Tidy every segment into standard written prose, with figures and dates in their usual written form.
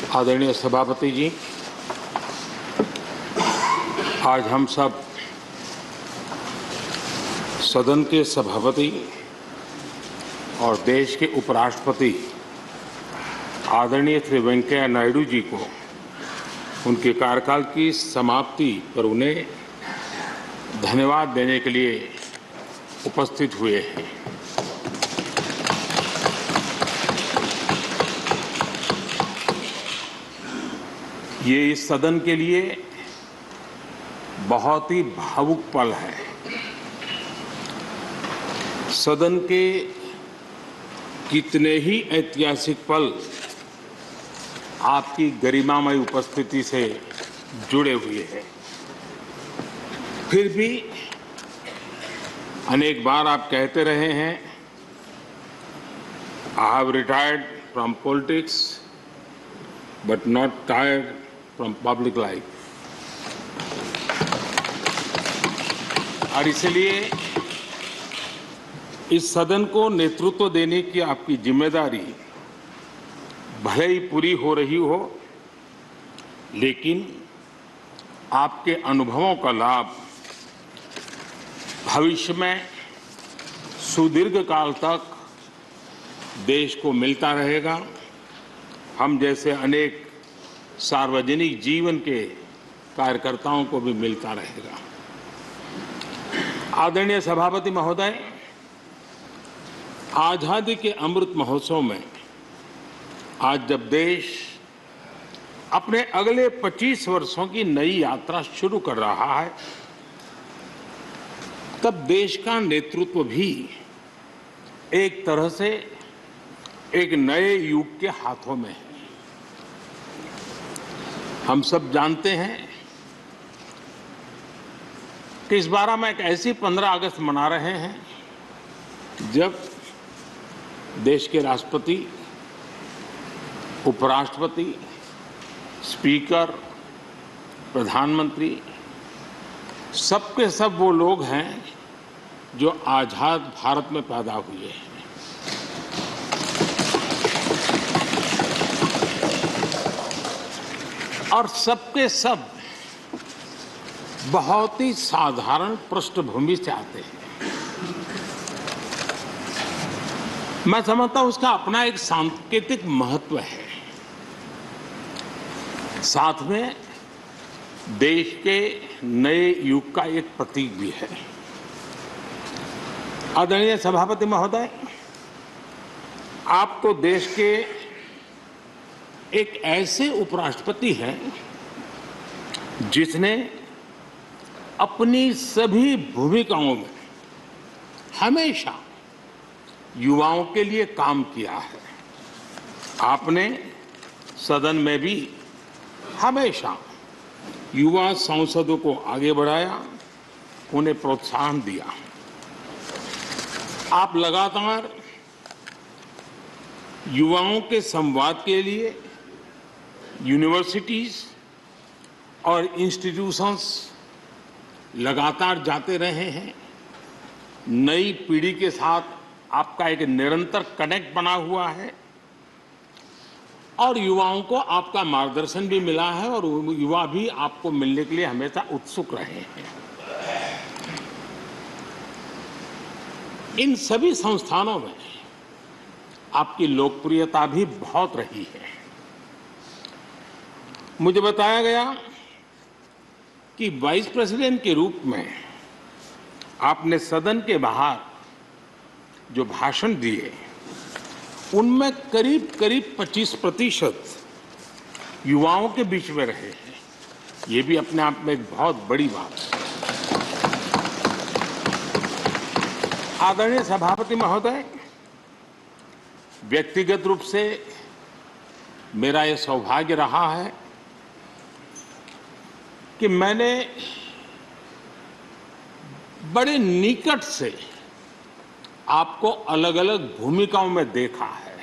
आदरणीय सभापति जी, आज हम सब सदन के सभापति और देश के उपराष्ट्रपति आदरणीय श्री वेंकैया नायडू जी को उनके कार्यकाल की समाप्ति पर उन्हें धन्यवाद देने के लिए उपस्थित हुए हैं। ये इस सदन के लिए बहुत ही भावुक पल है। सदन के कितने ही ऐतिहासिक पल आपकी गरिमामय उपस्थिति से जुड़े हुए हैं। फिर भी अनेक बार आप कहते रहे हैं, I have retired from politics but not tired from public life. और इसलिए इस सदन को नेतृत्व देने की आपकी जिम्मेदारी भले ही पूरी हो रही हो, लेकिन आपके अनुभवों का लाभ भविष्य में सुदीर्घ काल तक देश को मिलता रहेगा। हम जैसे अनेक सार्वजनिक जीवन के कार्यकर्ताओं को भी मिलता रहेगा। आदरणीय सभापति महोदय, आजादी के अमृत महोत्सव में आज जब देश अपने अगले 25 वर्षों की नई यात्रा शुरू कर रहा है, तब देश का नेतृत्व भी एक तरह से एक नए युग के हाथों में है। हम सब जानते हैं कि इस बार हम एक ऐसी 15 अगस्त मना रहे हैं जब देश के राष्ट्रपति, उपराष्ट्रपति, स्पीकर, प्रधानमंत्री सबके सब वो लोग हैं जो आजाद भारत में पैदा हुए हैं। और सबके सब बहुत ही साधारण पृष्ठभूमि से आते हैं। मैं समझता हूं उसका अपना एक सांकेतिक महत्व है, साथ में देश के नए युग का एक प्रतीक भी है। आदरणीय सभापति महोदय, आप तो देश के एक ऐसे उपराष्ट्रपति हैं जिसने अपनी सभी भूमिकाओं में हमेशा युवाओं के लिए काम किया है। आपने सदन में भी हमेशा युवा सांसदों को आगे बढ़ाया, उन्हें प्रोत्साहन दिया। आप लगातार युवाओं के संवाद के लिए यूनिवर्सिटीज और इंस्टीट्यूशंस लगातार जाते रहे हैं। नई पीढ़ी के साथ आपका एक निरंतर कनेक्ट बना हुआ है और युवाओं को आपका मार्गदर्शन भी मिला है और युवा भी आपको मिलने के लिए हमेशा उत्सुक रहे हैं। इन सभी संस्थानों में आपकी लोकप्रियता भी बहुत रही है। मुझे बताया गया कि वाइस प्रेसिडेंट के रूप में आपने सदन के बाहर जो भाषण दिए, उनमें करीब 25% युवाओं के बीच में रहे हैं। ये भी अपने आप में एक बहुत बड़ी बात है। आदरणीय सभापति महोदय, व्यक्तिगत रूप से मेरा यह सौभाग्य रहा है कि मैंने बड़े निकट से आपको अलग अलग भूमिकाओं में देखा है।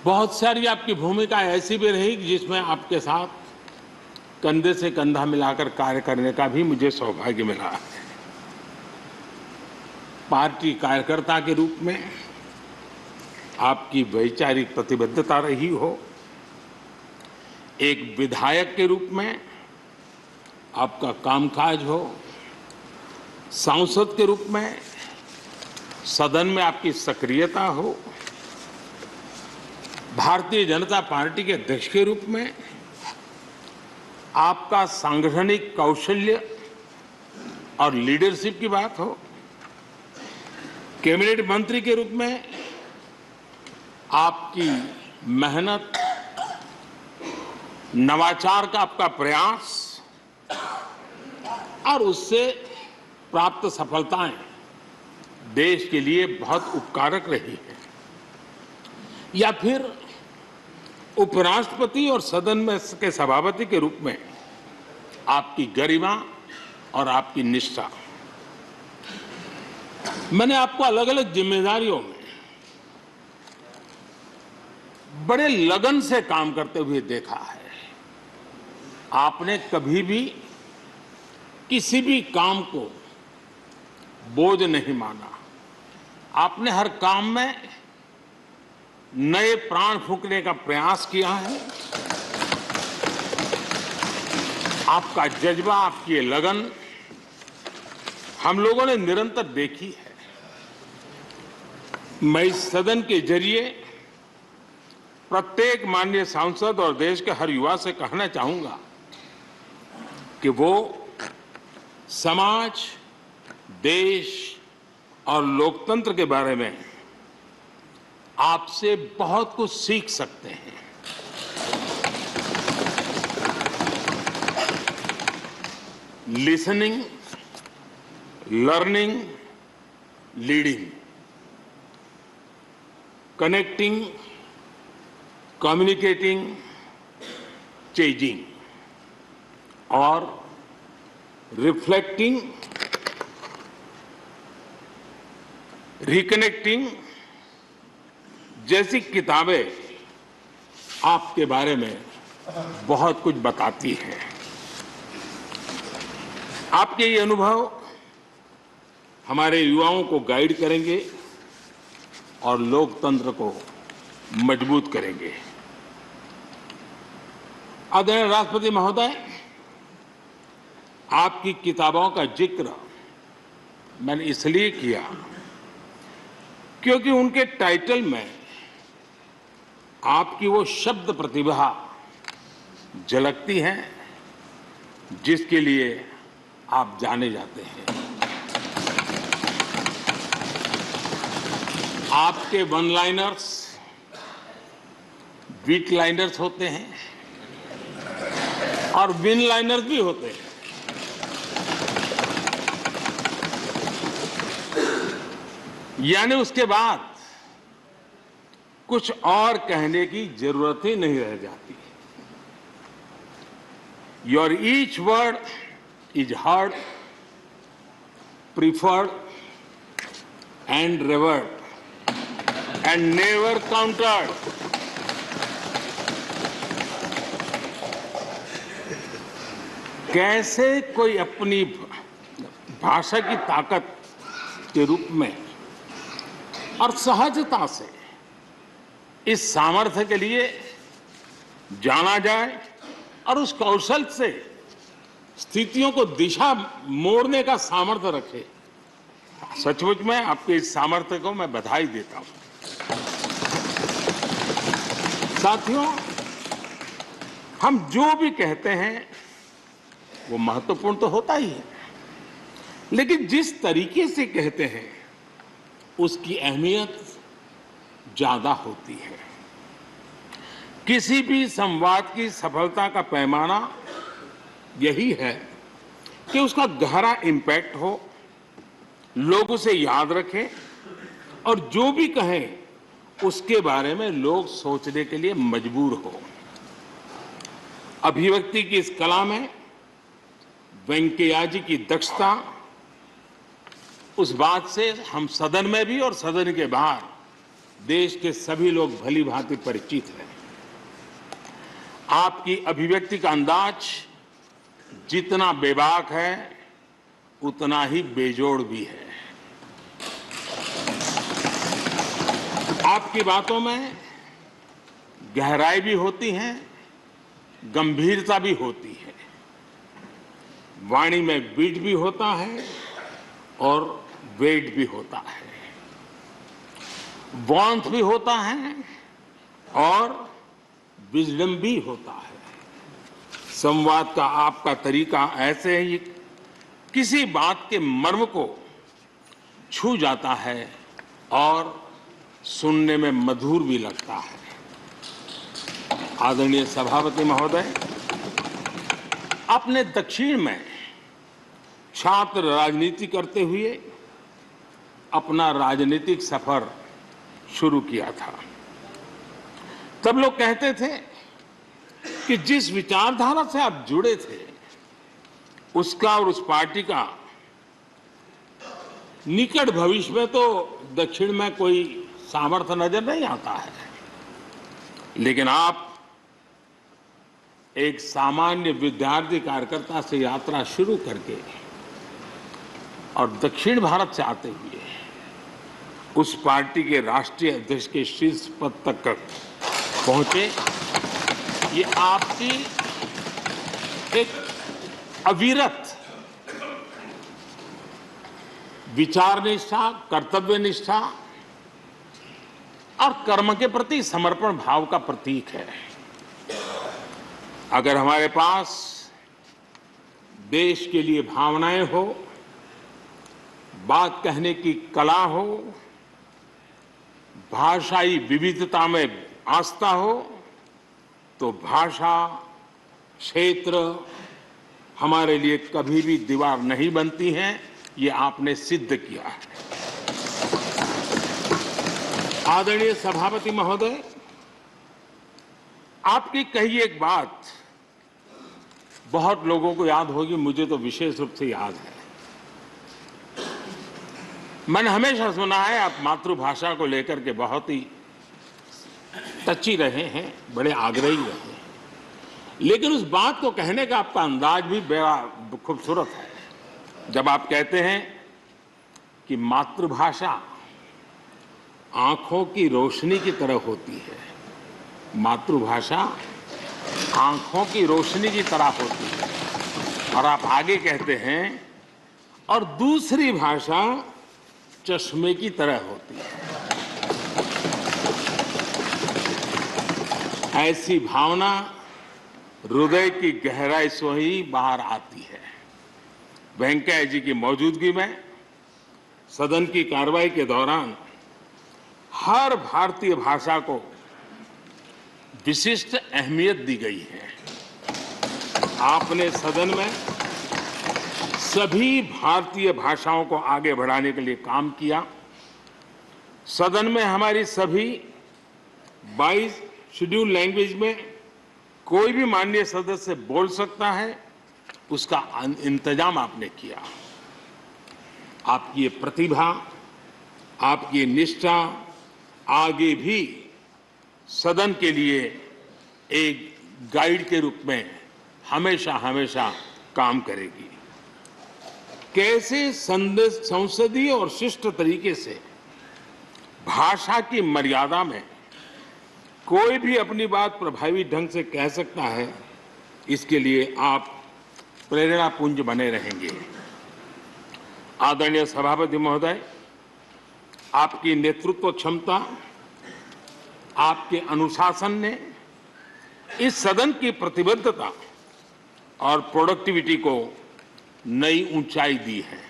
बहुत सारी आपकी भूमिका ऐसी भी रही जिसमें आपके साथ कंधे से कंधा मिलाकर कार्य करने का भी मुझे सौभाग्य मिला है। पार्टी कार्यकर्ता के रूप में आपकी वैचारिक प्रतिबद्धता रही हो, एक विधायक के रूप में आपका कामकाज हो, सांसद के रूप में सदन में आपकी सक्रियता हो, भारतीय जनता पार्टी के अध्यक्ष के रूप में आपका सांगठनिक कौशल्य और लीडरशिप की बात हो, कैबिनेट मंत्री के रूप में आपकी मेहनत, नवाचार का आपका प्रयास और उससे प्राप्त सफलताएं देश के लिए बहुत उपकारक रही है, या फिर उपराष्ट्रपति और सदन में के सभापति के रूप में आपकी गरिमा और आपकी निष्ठा। मैंने आपको अलग अलग जिम्मेदारियों में बड़े लगन से काम करते हुए देखा है। आपने कभी भी किसी भी काम को बोझ नहीं माना। आपने हर काम में नए प्राण फूंकने का प्रयास किया है। आपका जज्बा, आपकी ये लगन हम लोगों ने निरंतर देखी है। मैं इस सदन के जरिए प्रत्येक माननीय सांसद और देश के हर युवा से कहना चाहूंगा कि वो समाज, देश और लोकतंत्र के बारे में आपसे बहुत कुछ सीख सकते हैं। Listening, learning, leading, connecting, communicating, changing और रिफ्लेक्टिंग, रिकनेक्टिंग जैसी किताबें आपके बारे में बहुत कुछ बताती हैं। आपके ये अनुभव हमारे युवाओं को गाइड करेंगे और लोकतंत्र को मजबूत करेंगे। आदरणीय राष्ट्रपति महोदय, आपकी किताबों का जिक्र मैंने इसलिए किया क्योंकि उनके टाइटल में आपकी वो शब्द प्रतिभा झलकती है जिसके लिए आप जाने जाते हैं। आपके वन लाइनर्स, वीट लाइनर्स होते हैं और विन लाइनर्स भी होते हैं। यानी उसके बाद कुछ और कहने की जरूरत ही नहीं रह जाती। Your each word is heard, preferred and reward and never countered. कैसे कोई अपनी भाषा की ताकत के रूप में और सहजता से इस सामर्थ्य के लिए जाना जाए और उस कौशल से स्थितियों को दिशा मोड़ने का सामर्थ्य रखे। सचमुच में आपके इस सामर्थ्य को मैं बधाई देता हूं। साथियों, हम जो भी कहते हैं वो महत्वपूर्ण तो होता ही है, लेकिन जिस तरीके से कहते हैं उसकी अहमियत ज्यादा होती है। किसी भी संवाद की सफलता का पैमाना यही है कि उसका गहरा इम्पैक्ट हो, लोग उसे याद रखें और जो भी कहें उसके बारे में लोग सोचने के लिए मजबूर हो। अभिव्यक्ति की इस कला में वेंकैया जी की दक्षता, उस बात से हम सदन में भी और सदन के बाहर देश के सभी लोग भली भांति परिचित हैं। आपकी अभिव्यक्ति का अंदाज जितना बेबाक है उतना ही बेजोड़ भी है। आपकी बातों में गहराई भी होती है, गंभीरता भी होती है। वाणी में बीट भी होता है और वेट भी होता है, वार्मथ भी होता है और विजडम भी होता है। संवाद का आपका तरीका ऐसे ही किसी बात के मर्म को छू जाता है और सुनने में मधुर भी लगता है। आदरणीय सभापति महोदय, आपने दक्षिण में छात्र राजनीति करते हुए अपना राजनीतिक सफर शुरू किया था। तब लोग कहते थे कि जिस विचारधारा से आप जुड़े थे उसका और उस पार्टी का निकट भविष्य में तो दक्षिण में कोई सामर्थ्य नजर नहीं आता है, लेकिन आप एक सामान्य विद्यार्थी कार्यकर्ता से यात्रा शुरू करके और दक्षिण भारत से आते हुए उस पार्टी के राष्ट्रीय अध्यक्ष के शीर्ष पद तक पहुंचे। ये आपकी एक अविरत विचार निष्ठा, कर्तव्य निष्ठा और कर्म के प्रति समर्पण भाव का प्रतीक है। अगर हमारे पास देश के लिए भावनाएं हो, बात कहने की कला हो, भाषाई विविधता में आस्था हो, तो भाषा क्षेत्र हमारे लिए कभी भी दीवार नहीं बनती हैं। ये आपने सिद्ध किया है। आदरणीय सभापति महोदय, आपकी कही एक बात बहुत लोगों को याद होगी, मुझे तो विशेष रूप से याद है। मैंने हमेशा सुना है आप मातृभाषा को लेकर के बहुत ही टची रहे हैं, बड़े आग्रही रहे हैं, लेकिन उस बात को कहने का आपका अंदाज भी बड़ा खूबसूरत है। जब आप कहते हैं कि मातृभाषा आंखों की रोशनी की तरह होती है, मातृभाषा आंखों की रोशनी की तरह होती है, और आप आगे कहते हैं और दूसरी भाषा चश्मे की तरह होती है। ऐसी भावना हृदय की गहराई से ही बाहर आती है। वेंकैया जी की मौजूदगी में सदन की कार्रवाई के दौरान हर भारतीय भाषा को विशिष्ट अहमियत दी गई है। आपने सदन में सभी भारतीय भाषाओं को आगे बढ़ाने के लिए काम किया। सदन में हमारी सभी 22 शेड्यूल लैंग्वेज में कोई भी माननीय सदस्य बोल सकता है, उसका इंतजाम आपने किया। आपकी ये प्रतिभा, आपकी ये निष्ठा आगे भी सदन के लिए एक गाइड के रूप में हमेशा हमेशा काम करेगी। कैसे संसदीय और शिष्ट तरीके से भाषा की मर्यादा में कोई भी अपनी बात प्रभावी ढंग से कह सकता है, इसके लिए आप प्रेरणापुंज बने रहेंगे। आदरणीय सभापति महोदय, आपकी नेतृत्व क्षमता, आपके अनुशासन ने इस सदन की प्रतिबद्धता और प्रोडक्टिविटी को नई ऊंचाई दी है।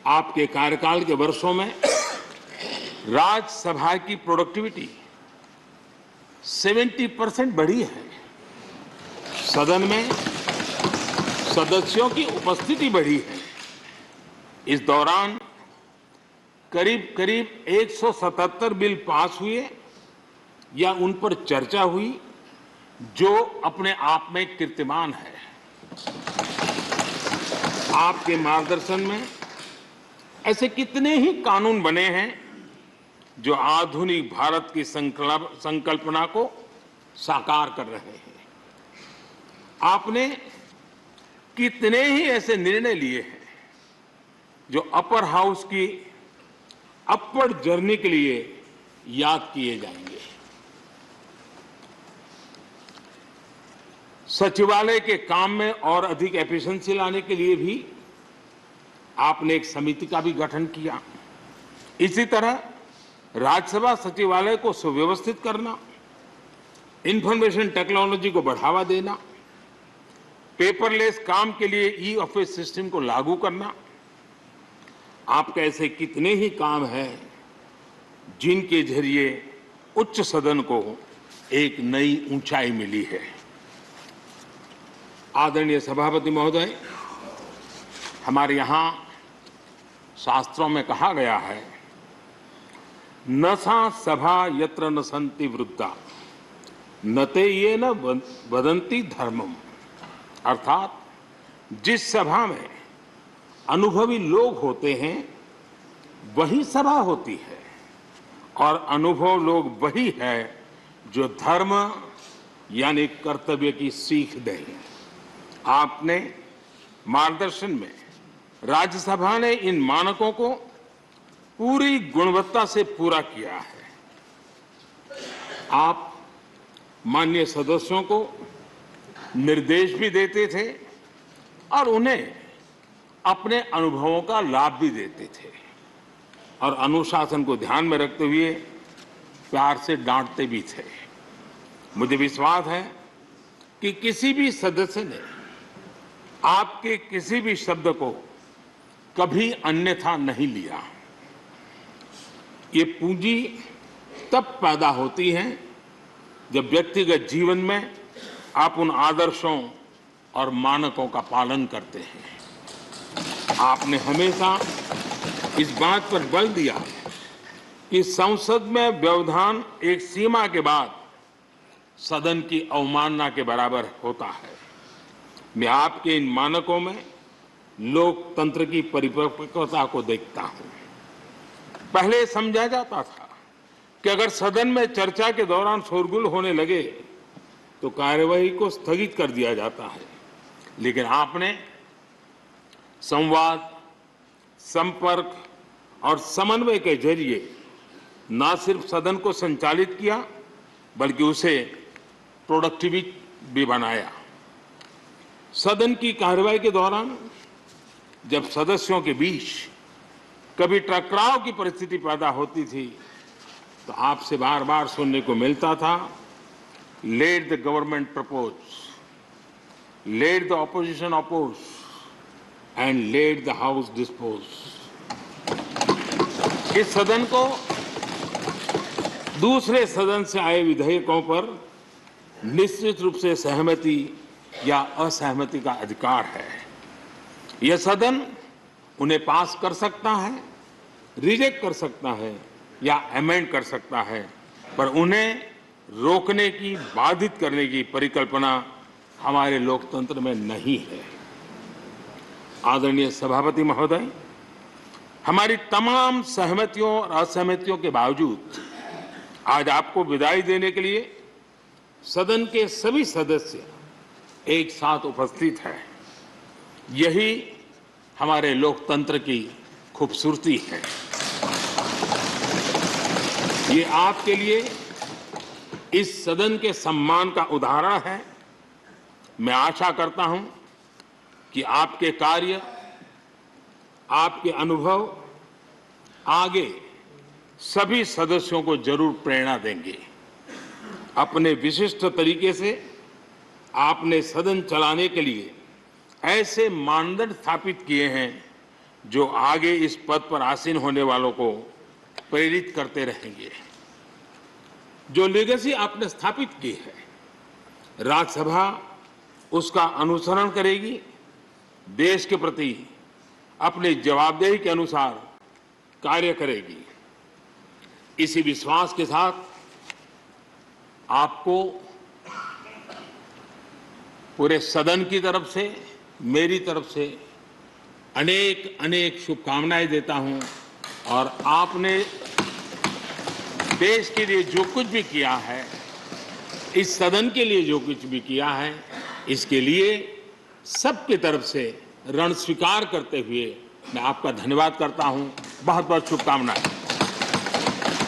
आपके कार्यकाल के वर्षों में राज्यसभा की प्रोडक्टिविटी 70% बढ़ी है। सदन में सदस्यों की उपस्थिति बढ़ी है। इस दौरान करीब करीब 177 बिल पास हुए या उन पर चर्चा हुई, जो अपने आप में कीर्तिमान है। आपके मार्गदर्शन में ऐसे कितने ही कानून बने हैं जो आधुनिक भारत की संकल्पना को साकार कर रहे हैं। आपने कितने ही ऐसे निर्णय लिए हैं जो अपर हाउस की अपवर्ड जर्नी के लिए याद किए जाएंगे। सचिवालय के काम में और अधिक एफिशिएंसी लाने के लिए भी आपने एक समिति का भी गठन किया। इसी तरह राज्यसभा सचिवालय को सुव्यवस्थित करना, इंफॉर्मेशन टेक्नोलॉजी को बढ़ावा देना, पेपरलेस काम के लिए ई ऑफिस सिस्टम को लागू करना, आपके ऐसे कितने ही काम हैं जिनके जरिए उच्च सदन को एक नई ऊंचाई मिली है। आदरणीय सभापति महोदय, हमारे यहाँ शास्त्रों में कहा गया है, न सा सभा यत्र न सन्ति वृद्धा न ते ये न वदन्ति धर्मम। अर्थात जिस सभा में अनुभवी लोग होते हैं वही सभा होती है, और अनुभव लोग वही है जो धर्म यानी कर्तव्य की सीख दें। आपने मार्गदर्शन में राज्यसभा ने इन मानकों को पूरी गुणवत्ता से पूरा किया है। आप माननीय सदस्यों को निर्देश भी देते थे और उन्हें अपने अनुभवों का लाभ भी देते थे, और अनुशासन को ध्यान में रखते हुए प्यार से डांटते भी थे। मुझे विश्वास है कि किसी भी सदस्य ने आपके किसी भी शब्द को कभी अन्यथा नहीं लिया। ये पूंजी तब पैदा होती है जब व्यक्तिगत जीवन में आप उन आदर्शों और मानकों का पालन करते हैं। आपने हमेशा इस बात पर बल दिया कि संसद में व्यवधान एक सीमा के बाद सदन की अवमानना के बराबर होता है। मैं आपके इन मानकों में लोकतंत्र की परिपक्वता को देखता हूं। पहले समझा जाता था कि अगर सदन में चर्चा के दौरान शोरगुल होने लगे तो कार्यवाही को स्थगित कर दिया जाता है, लेकिन आपने संवाद, संपर्क और समन्वय के जरिए न सिर्फ सदन को संचालित किया बल्कि उसे प्रोडक्टिव भी बनाया। सदन की कार्यवाही के दौरान जब सदस्यों के बीच कभी टकराव की परिस्थिति पैदा होती थी तो आपसे बार बार सुनने को मिलता था, let the government propose, let the opposition oppose and let the house dispose. इस सदन को दूसरे सदन से आए विधेयकों पर निश्चित रूप से सहमति या असहमति का अधिकार है। यह सदन उन्हें पास कर सकता है, रिजेक्ट कर सकता है या अमेंड कर सकता है, पर उन्हें रोकने की, बाधित करने की परिकल्पना हमारे लोकतंत्र में नहीं है। आदरणीय सभापति महोदय, हमारी तमाम सहमतियों और असहमतियों के बावजूद आज आपको विदाई देने के लिए सदन के सभी सदस्य एक साथ उपस्थित हैं। यही हमारे लोकतंत्र की खूबसूरती है। ये आपके लिए इस सदन के सम्मान का उदाहरण है। मैं आशा करता हूं कि आपके कार्य, आपके अनुभव आगे सभी सदस्यों को जरूर प्रेरणा देंगे। अपने विशिष्ट तरीके से आपने सदन चलाने के लिए ऐसे मानदंड स्थापित किए हैं जो आगे इस पद पर आसीन होने वालों को प्रेरित करते रहेंगे। जो लेगेसी आपने स्थापित की है, राज्यसभा उसका अनुसरण करेगी, देश के प्रति अपनी जवाबदेही के अनुसार कार्य करेगी। इसी विश्वास के साथ आपको पूरे सदन की तरफ से, मेरी तरफ से अनेक अनेक शुभकामनाएं देता हूं। और आपने देश के लिए जो कुछ भी किया है, इस सदन के लिए जो कुछ भी किया है, इसके लिए सबकी तरफ से ऋण स्वीकार करते हुए मैं आपका धन्यवाद करता हूं। बहुत बहुत शुभकामनाएं।